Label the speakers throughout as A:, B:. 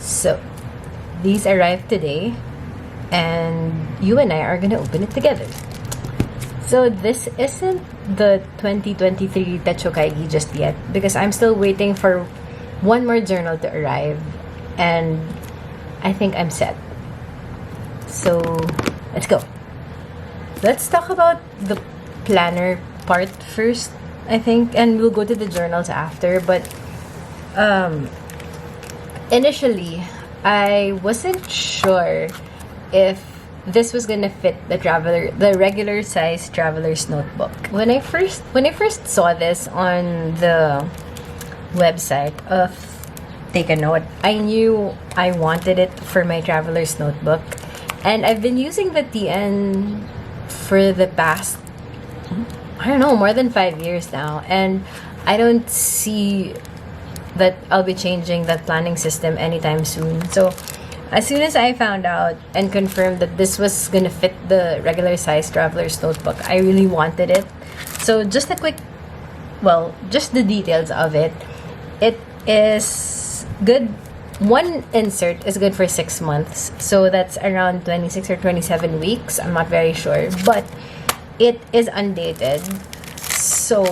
A: So these arrived today, and you and I are gonna open it together. So this isn't the 2023 Techokaigi just yet, because I'm still waiting for one more journal to arrive, and I think I'm set. So let's go. Let's talk about the planner part first, I think, and we'll go to the journals after. But initially, I wasn't sure if this was gonna fit the regular size traveler's notebook. When I first saw this on the website of Take a Note, I knew I wanted it for my traveler's notebook, and I've been using the TN for the past, I don't know, more than 5 years now, and I don't see that I'll be changing that planning system anytime soon. So as soon as I found out and confirmed that this was gonna fit the regular size traveler's notebook, I really wanted it. So just a quick, just the details of it. It is good. One insert is good for 6 months. So that's around 26 or 27 weeks. I'm not very sure. But it is undated. So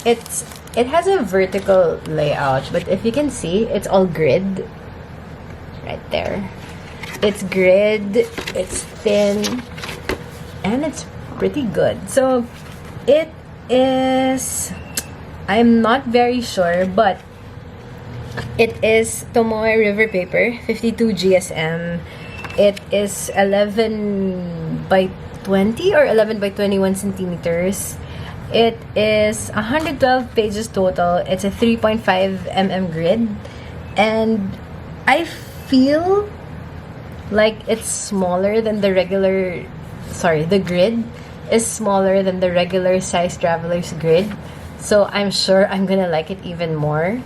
A: it has a vertical layout. But if you can see, it's all grid. Right there. It's grid, it's thin, and it's pretty good. So it is, I'm not very sure, but it is Tomoe River paper, 52 GSM. It is 11 by 20 or 11 by 21 centimeters. It is 112 pages total. It's a 3.5 mm grid, and I feel like it's smaller than the regular, the grid is smaller than the regular size traveler's grid. So I'm sure I'm gonna like it even more.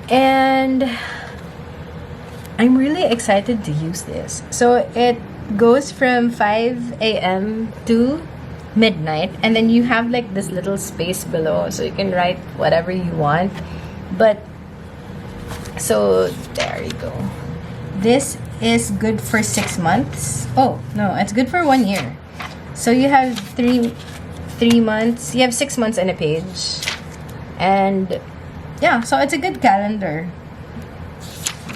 A: And I'm really excited to use this. So it goes from 5 a.m. to midnight, and then you have like this little space below, so you can write whatever you want. But so there you go. This is good for 6 months. Oh no, it's good for 1 year. So you have three months. You have 6 months in a page, and yeah, so it's a good calendar.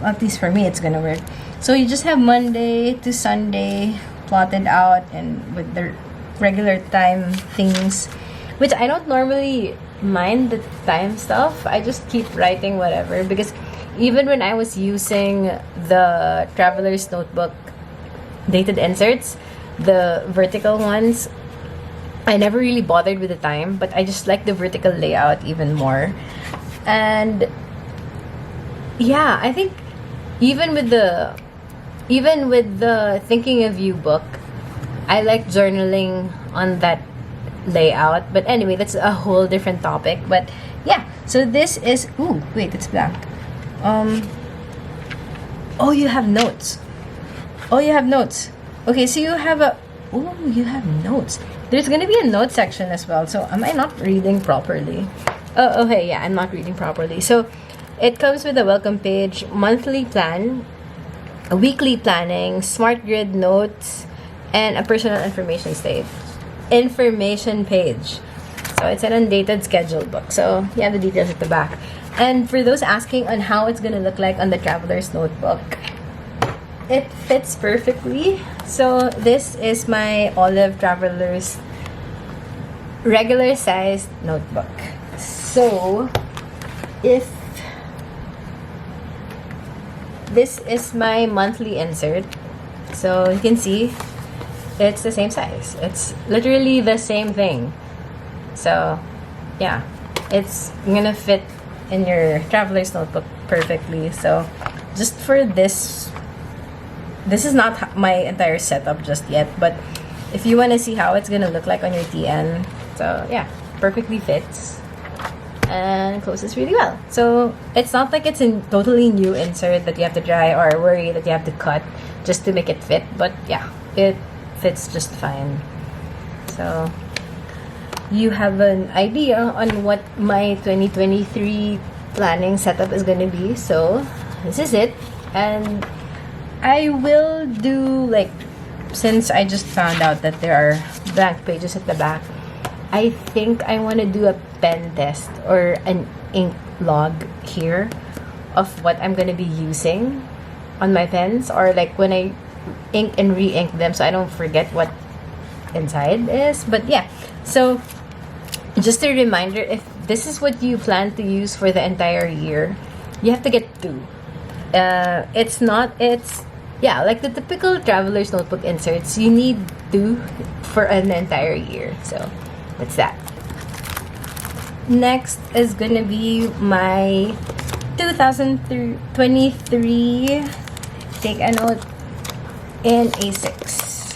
A: At least for me, it's gonna work. So you just have Monday to Sunday plotted out, and with the regular time things, which I don't normally mind the time stuff. I just keep writing whatever, because even when I was using the traveler's notebook dated inserts, the vertical ones, I never really bothered with the time, but I just like the vertical layout even more. And yeah, I think even with the Thinking of You book, I like journaling on that layout. But anyway, that's a whole different topic. But yeah, so this is, ooh, wait, it's blank. Oh, you have notes. Okay, so you have you have notes. There's gonna be a note section as well. So am I not reading properly? Oh, okay, yeah, I'm not reading properly. So it comes with a welcome page, monthly plan, a weekly planning, smart grid notes, and a personal information page. So it's an undated schedule book. So you have the details at the back. And for those asking on how it's gonna look like on the traveler's notebook, it fits perfectly. So this is my Olive Traveler's regular sized notebook. So if this is my monthly insert, so you can see it's the same size. It's literally the same thing. So yeah, it's gonna fit in your traveler's notebook perfectly. So just for this is not my entire setup just yet, but if you want to see how it's gonna look like on your TN, so yeah, perfectly fits and closes really well. So it's not like it's a totally new insert that you have to try or worry that you have to cut just to make it fit, but yeah, it fits just fine. So you have an idea on what my 2023 planning setup is going to be. So this is it. And I will do, like, since I just found out that there are blank pages at the back, I think I want to do a pen test or an ink log here of what I'm going to be using on my pens, or like when I ink and re-ink them, so I don't forget what inside is. But yeah, so just a reminder, if this is what you plan to use for the entire year, you have to get 2. It's yeah, like the typical traveler's notebook inserts, you need 2 for an entire year. So that's that. Next is gonna be my 2023 take a note in A6.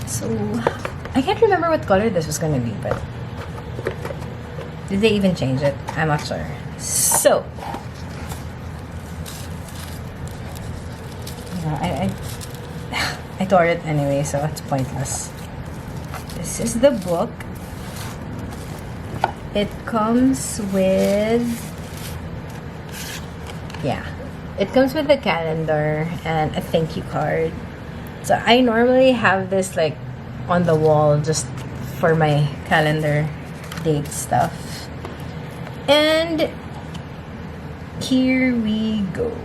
A: So I can't remember what color this was gonna be, but did they even change it? I'm not sure. So I tore it anyway, so it's pointless. This is the book. It comes with, yeah, it comes with a calendar and a thank you card. So I normally have this like on the wall just for my calendar date stuff. And here we go.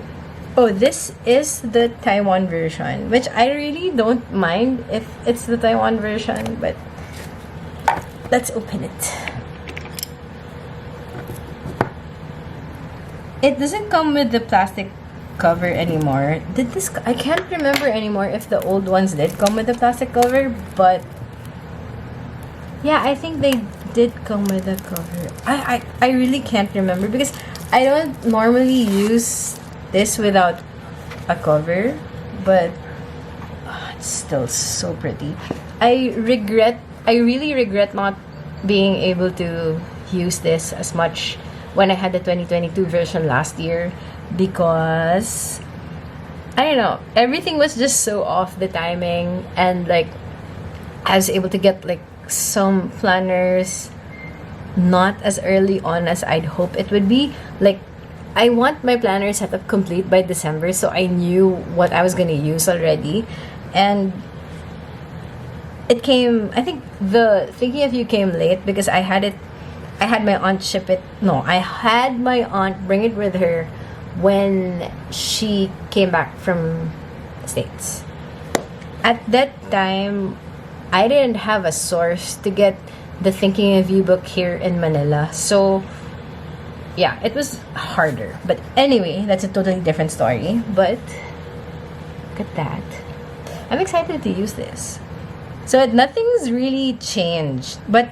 A: Oh, this is the Taiwan version, which I really don't mind if it's the Taiwan version, but let's open it. It doesn't come with the plastic cover anymore. I can't remember anymore if the old ones did come with the plastic cover, but yeah, I think they did come with the cover. I really can't remember because I don't normally use this without a cover, but it's still so pretty. I really regret not being able to use this as much when I had the 2022 version last year, because I don't know, everything was just so off the timing, and like I was able to get like some planners not as early on as I'd hope it would be. Like, I want my planner set up complete by December, so I knew what I was gonna use already. And it came, I think the Thinking of You came late because I had my aunt ship it. No, I had my aunt bring it with her when she came back from the States. At that time, I didn't have a source to get the Thinking of You book here in Manila. So yeah, it was harder. But anyway, that's a totally different story. But look at that. I'm excited to use this. So nothing's really changed. But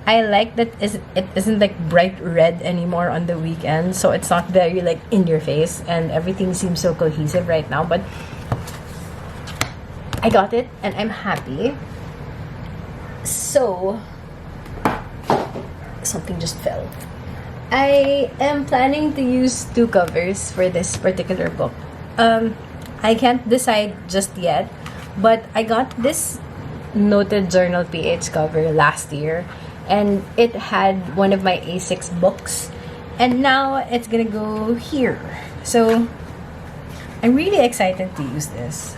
A: I like that it isn't like bright red anymore on the weekend. So it's not very like in your face. And everything seems so cohesive right now. But I got it and I'm happy. So something just fell. I am planning to use 2 covers for this particular book. I can't decide just yet, but I got this Noted Journal PH cover last year, and it had one of my A6 books, and now it's gonna go here. So I'm really excited to use this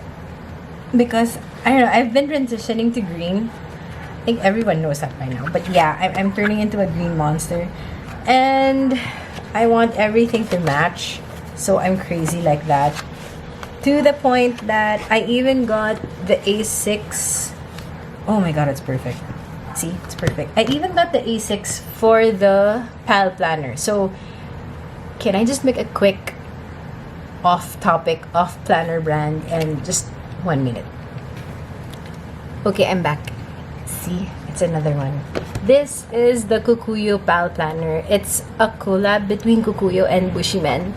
A: because I don't know, I've been transitioning to green. I think everyone knows that by now, but yeah, I'm turning into a green monster. And I want everything to match, so I'm crazy like that. To the point that I even got the A6. Oh my god, it's perfect. See, it's perfect. I even got the A6 for the PAL planner. So, can I just make a quick off-topic, off-planner brand and just 1 minute? Okay, I'm back. See, it's another one. This is the Kukuyo PAL planner. It's a collab between Kukuyo and Bushimen.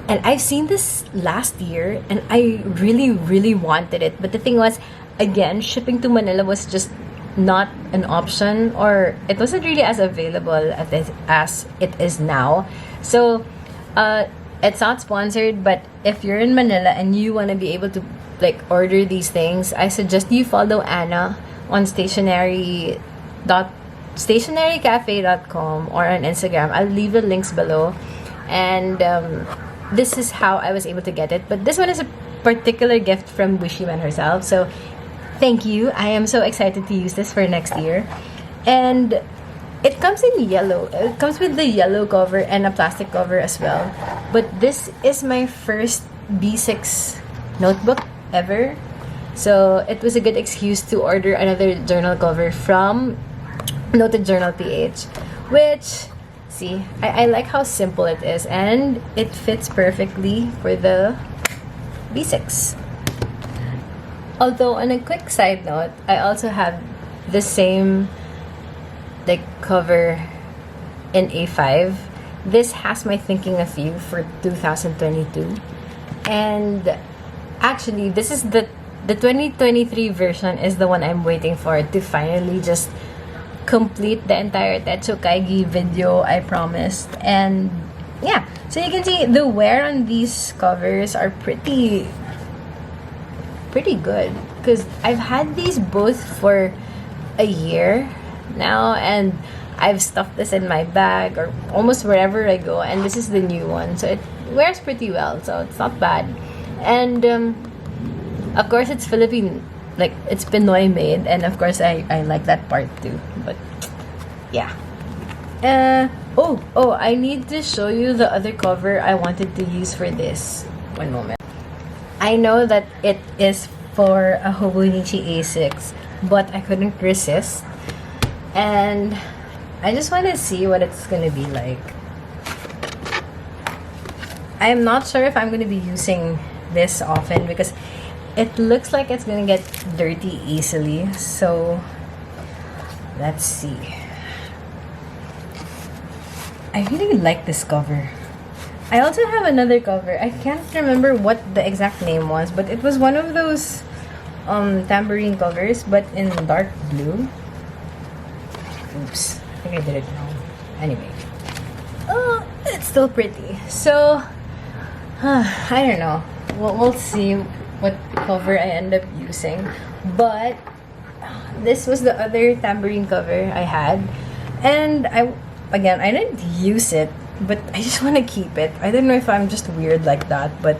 A: And I've seen this last year and I really, really wanted it. But the thing was, again, shipping to Manila was just not an option, or it wasn't really as available as it is now. So, it's not sponsored, but if you're in Manila and you want to be able to like order these things, I suggest you follow Anna on stationarycafe.com or on Instagram. I'll leave the links below. and this is how I was able to get it. But this one is a particular gift from Bushiman herself, so thank you. I am so excited to use this for next year. And it comes in yellow. It comes with the yellow cover and a plastic cover as well. But this is my first B6 notebook ever, so it was a good excuse to order another journal cover from Noted Journal PH, which, see, I like how simple it is, and it fits perfectly for the B6. Although, on a quick side note, I also have the same like cover in A5. This has my Thinking of You for 2022, and actually this is the 2023 version is the one I'm waiting for to finally just complete the entire Techo Kaigi video I promised. And yeah, so you can see the wear on these covers are pretty good, because I've had these both for a year now, and I've stuffed this in my bag or almost wherever I go, and this is the new one, so it wears pretty well, so it's not bad. And of course it's Philippine, like it's Pinoy made, and of course I like that part too. But yeah, I need to show you the other cover I wanted to use for this. One moment. I know that it is for a Hobonichi A6, but I couldn't resist, and I just want to see what it's gonna be like. I'm not sure if I'm gonna be using this often because it looks like it's gonna get dirty easily, so let's see. I really like this cover. I also have another cover. I can't remember what the exact name was, but it was one of those tambourine covers, but in dark blue. Oops, I think I did it wrong. Anyway, oh, it's still pretty. So I don't know. We'll see what cover I end up using. But this was the other tambourine cover I had, and I didn't use it, but I just want to keep it. I don't know if I'm just weird like that, but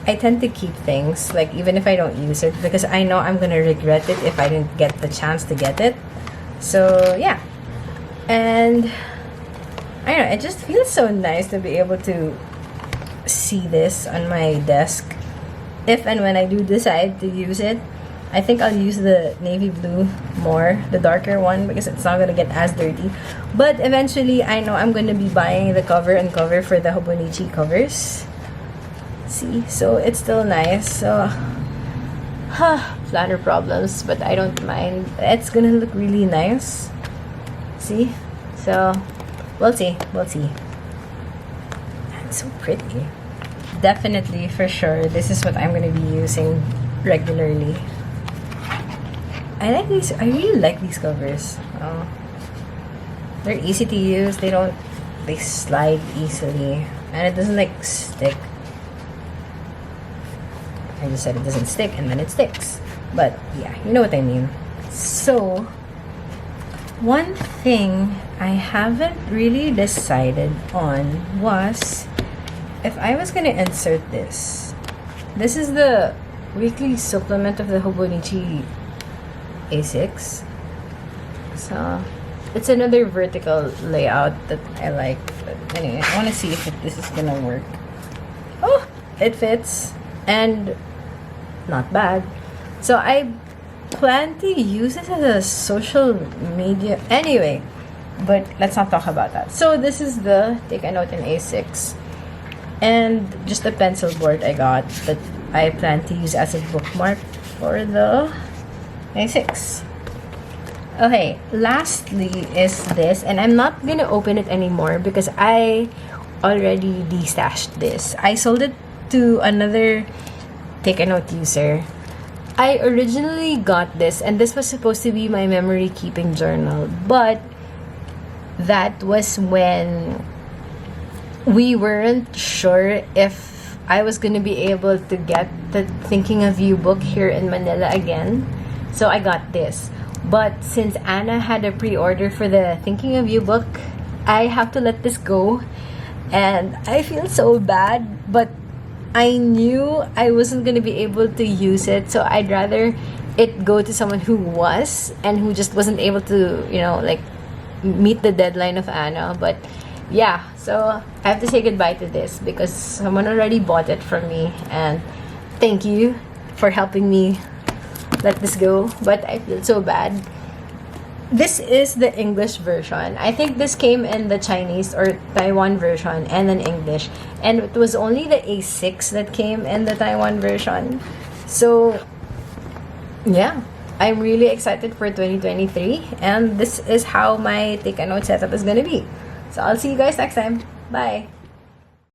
A: I tend to keep things, like even if I don't use it, because I know I'm gonna regret it if I didn't get the chance to get it. So yeah, and I don't know, it just feels so nice to be able to see this on my desk if and when I do decide to use it. I think I'll use the navy blue more, the darker one, because it's not gonna get as dirty. But eventually, I know I'm gonna be buying the cover and cover for the Hobonichi covers. See, so it's still nice. So, flatter problems, but I don't mind. It's gonna look really nice. See, so we'll see. It's so pretty. Definitely, for sure, this is what I'm gonna be using regularly. I like these. I really like these covers. They're easy to use. They slide easily, and it doesn't like stick. I just said it doesn't stick, and then it sticks. But yeah, you know what I mean. So, one thing I haven't really decided on was if I was gonna insert this. This is the weekly supplement of the Hobonichi A6. So it's another vertical layout that I like. But anyway, I want to see if this is gonna work. Oh, it fits, and not bad. So I plan to use this as a social media anyway, but let's not talk about that. So this is the Take a Note in A6, and just a pencil board I got that I plan to use as a bookmark for the A6. Okay, lastly is this, and I'm not gonna open it anymore because I already destashed this. I sold it to another Take a Note user. I originally got this, and this was supposed to be my memory keeping journal, but that was when we weren't sure if I was gonna be able to get the Thinking of You book here in Manila again. So I got this. But since Anna had a pre-order for the Thinking of You book, I have to let this go. and I feel so bad, but I knew I wasn't gonna be able to use it, so I'd rather it go to someone who was and who just wasn't able to, you know, like meet the deadline of Anna. But yeah, so I have to say goodbye to this because someone already bought it from me, and thank you for helping me let this go. But I feel so bad. This is the English version. I think this came in the Chinese or Taiwan version and then English. And it was only the A6 that came in the Taiwan version. So, yeah. I'm really excited for 2023. And this is how my Take a Note setup is gonna be. So, I'll see you guys next time. Bye!